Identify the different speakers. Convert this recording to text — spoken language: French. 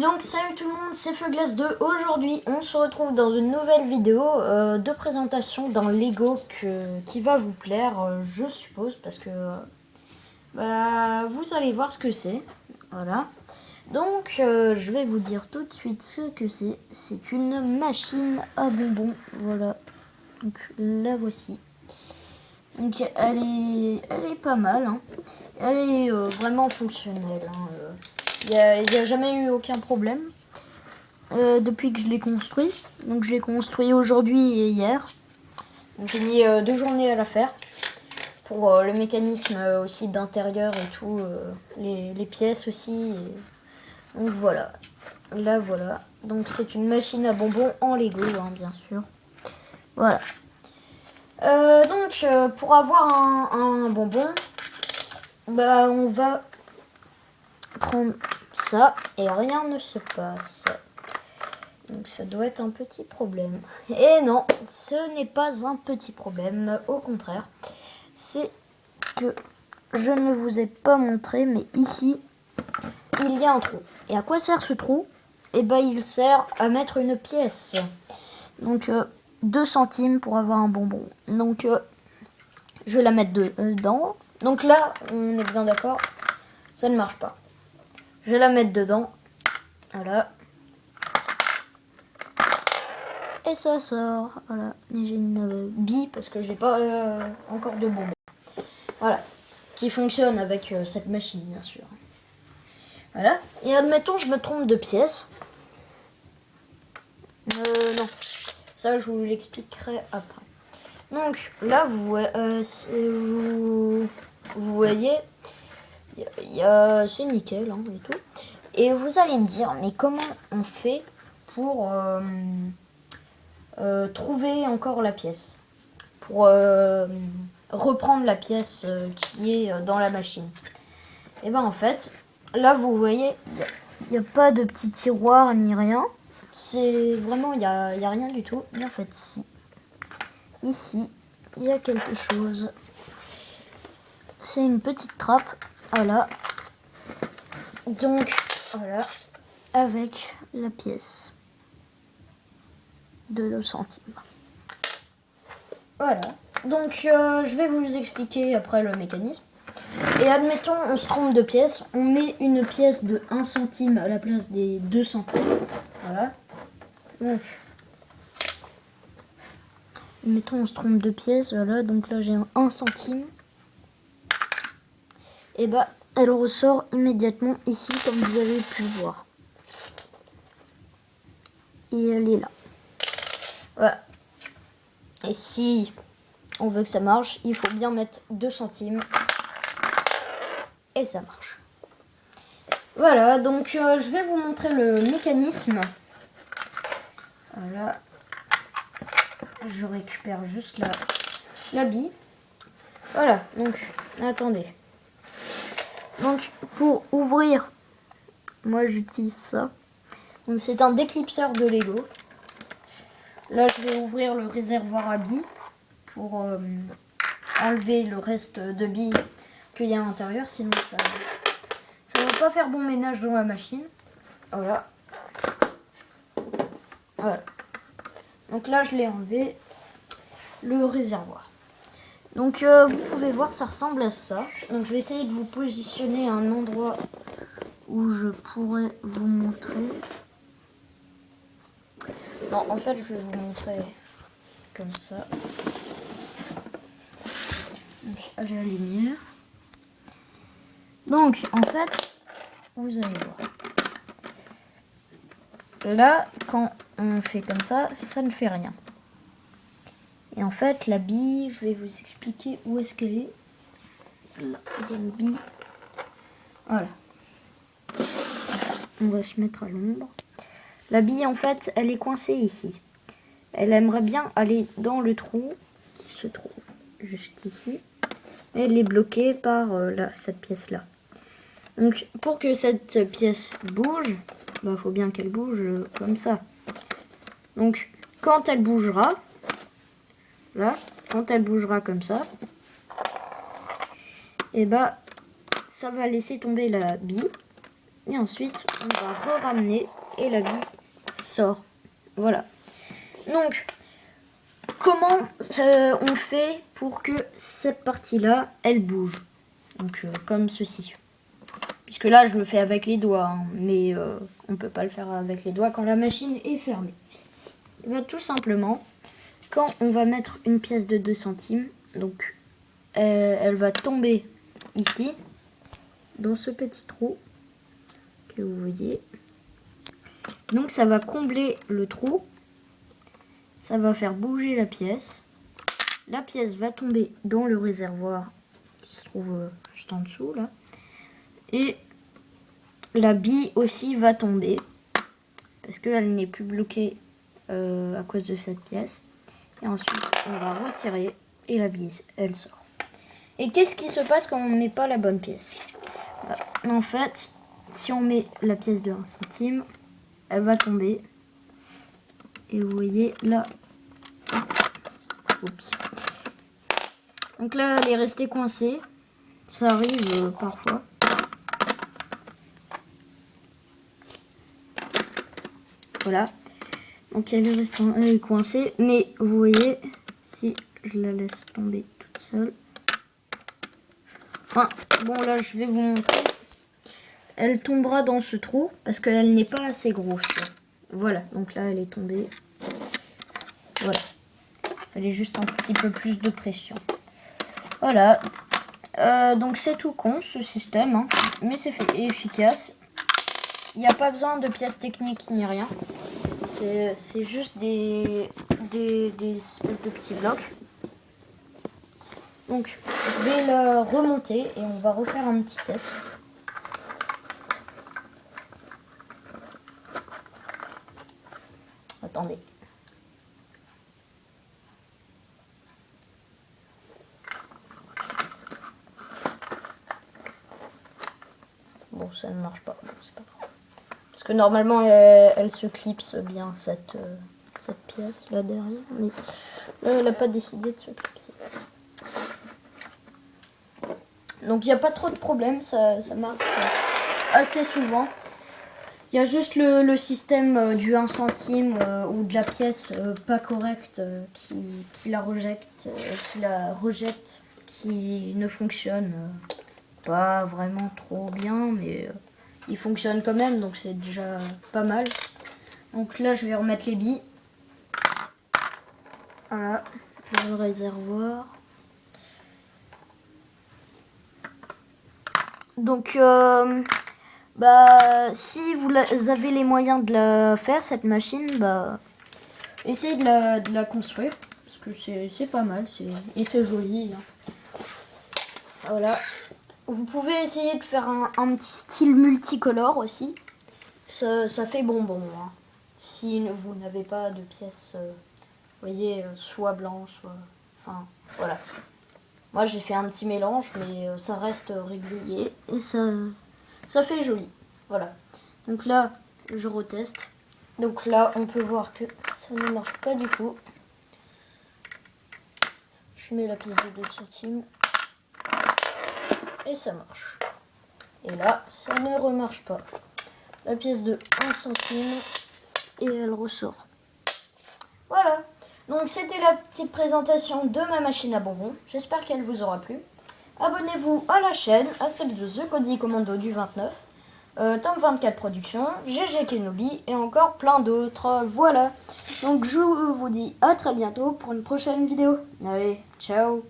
Speaker 1: donc salut tout le monde, c'est Feuglace 2. Aujourd'hui on se retrouve dans une nouvelle vidéo de présentation d'un Lego qui va vous plaire, je suppose, parce que vous allez voir ce que c'est. Voilà. Donc je vais vous dire tout de suite ce que c'est. C'est une machine à bonbons. Voilà. Donc la voici. Donc elle est pas mal. Hein. Elle est vraiment fonctionnelle. Il n'y a jamais eu aucun problème depuis que je l'ai construit. Donc j'ai construit aujourd'hui et hier. Donc j'ai mis 2 journées à la faire. Pour le mécanisme aussi d'intérieur et tout. Les pièces aussi. Et... Donc voilà. Là voilà. Donc c'est une machine à bonbons en Lego, hein, bien sûr. Voilà. Donc pour avoir un bonbon, on va prendre ça et rien ne se passe. Donc ça doit être un petit problème. Et non, ce n'est pas un petit problème. Au contraire, c'est que je ne vous ai pas montré, mais ici, il y a un trou. Et à quoi sert ce trou? Eh ben, il sert à mettre une pièce. Donc 2 centimes pour avoir un bonbon. Donc je vais la mettre dedans. Donc là, on est bien d'accord, ça ne marche pas. Je vais la mettre dedans. Voilà. Et ça sort. Voilà. Et j'ai une bille parce que j'ai pas encore de bonbons. Voilà. Qui fonctionne avec cette machine, bien sûr. Voilà. Et admettons, je me trompe de pièce. Non. Ça, je vous l'expliquerai après. Donc, là, vous voyez, c'est nickel hein, et tout. Et vous allez me dire, mais comment on fait pour trouver encore la pièce? Pour reprendre la pièce qui est dans la machine. Et ben en fait, là vous voyez, il n'y a pas de petit tiroir ni rien. C'est vraiment, il n'y a rien du tout. Mais en fait, si. Ici, il y a quelque chose. C'est une petite trappe. Voilà. Donc, voilà. Avec la pièce de 2 centimes. Voilà. Donc, je vais vous expliquer après le mécanisme. Et admettons, on se trompe de pièce. On met une pièce de 1 centime à la place des 2 centimes. Voilà. Donc, admettons, on se trompe de pièce. Voilà. Donc là, j'ai un 1 centime. Et bah, elle ressort immédiatement ici, comme vous avez pu voir. Et elle est là. Voilà. Et si on veut que ça marche, il faut bien mettre 2 centimes. Et ça marche. Voilà, donc je vais vous montrer le mécanisme. Voilà. Je récupère juste la bille. Voilà, donc, attendez. Donc, pour ouvrir, moi j'utilise ça. Donc c'est un déclipseur de Lego. Là, je vais ouvrir le réservoir à billes pour enlever le reste de billes qu'il y a à l'intérieur. Sinon, ça ne va pas faire bon ménage dans la machine. Voilà. Voilà. Donc là, je l'ai enlevé, le réservoir. Donc, vous pouvez voir, ça ressemble à ça. Donc, je vais essayer de vous positionner à un endroit où je pourrais vous montrer. Non, en fait, je vais vous montrer comme ça. À la lumière. Donc, en fait, vous allez voir. Là, quand on fait comme ça, ça ne fait rien. Et en fait, la bille, je vais vous expliquer où est-ce qu'elle est. Là, il y a une bille. Voilà. On va se mettre à l'ombre. La bille, en fait, elle est coincée ici. Elle aimerait bien aller dans le trou qui se trouve juste ici. Mais elle est bloquée par cette pièce-là. Donc, pour que cette pièce bouge, il faut bien qu'elle bouge comme ça. Donc, quand elle bougera, là, quand elle bougera comme ça, et ça va laisser tomber la bille. Et ensuite, on va re-ramener et la bille sort. Voilà. Donc, comment on fait pour que cette partie-là, elle bouge? Donc, comme ceci. Puisque là, je le fais avec les doigts, hein, mais on ne peut pas le faire avec les doigts quand la machine est fermée. Et bien, tout simplement, quand on va mettre une pièce de 2 centimes, donc elle va tomber ici, dans ce petit trou que vous voyez. Donc ça va combler le trou, ça va faire bouger la pièce va tomber dans le réservoir qui se trouve juste en dessous là, et la bille aussi va tomber parce qu'elle n'est plus bloquée à cause de cette pièce, et ensuite on va retirer et la bille elle sort. Et qu'est-ce qui se passe quand on ne met pas la bonne pièce? En fait, si on met la pièce de 1 centime, elle va tomber. Et vous voyez là. Oups. Donc là, elle est restée coincée. Ça arrive parfois. Voilà. Donc elle est restée coincée. Mais vous voyez, si je la laisse tomber toute seule. Enfin, bon là, je vais vous montrer. Elle tombera dans ce trou parce qu'elle n'est pas assez grosse. Voilà, donc là elle est tombée. Voilà. Elle est juste un petit peu plus de pression. Voilà. Donc c'est tout con ce système, hein, mais c'est efficace. Il n'y a pas besoin de pièces techniques ni rien. C'est juste des espèces de petits blocs. Donc je vais la remonter et on va refaire un petit test. Attendez. Bon, ça ne marche pas. Bon, c'est pas grave. Parce que normalement, elle se clipse bien cette pièce là derrière. Mais là, elle n'a pas décidé de se clipser. Donc, il n'y a pas trop de problème. Ça marche assez souvent. Il y a juste le système du 1 centime ou de la pièce pas correcte qui la rejette, qui ne fonctionne pas vraiment trop bien, mais il fonctionne quand même, donc c'est déjà pas mal. Donc là, je vais remettre les billes. Voilà, le réservoir. Donc, si vous avez les moyens de la faire, cette machine, essayez de la construire, parce que c'est pas mal, et c'est joli. Hein. Voilà. Vous pouvez essayer de faire un petit style multicolore aussi. Ça fait bonbon. Hein. Si vous n'avez pas de pièces, vous voyez, soit blanche, soit... Enfin, voilà. Moi, j'ai fait un petit mélange, mais ça reste régulier et ça fait joli. Voilà. Donc là, je reteste. Donc là, on peut voir que ça ne marche pas du tout. Je mets la pièce de 2 centimes. Et ça marche. Et là, ça ne remarche pas. La pièce de 1 centime et elle ressort. Voilà. Donc c'était la petite présentation de ma machine à bonbons. J'espère qu'elle vous aura plu. Abonnez-vous à la chaîne, à celle de The Cody Commando du 29, Tom 24 Productions, GG Kenobi et encore plein d'autres. Voilà. Donc je vous dis à très bientôt pour une prochaine vidéo. Allez, ciao.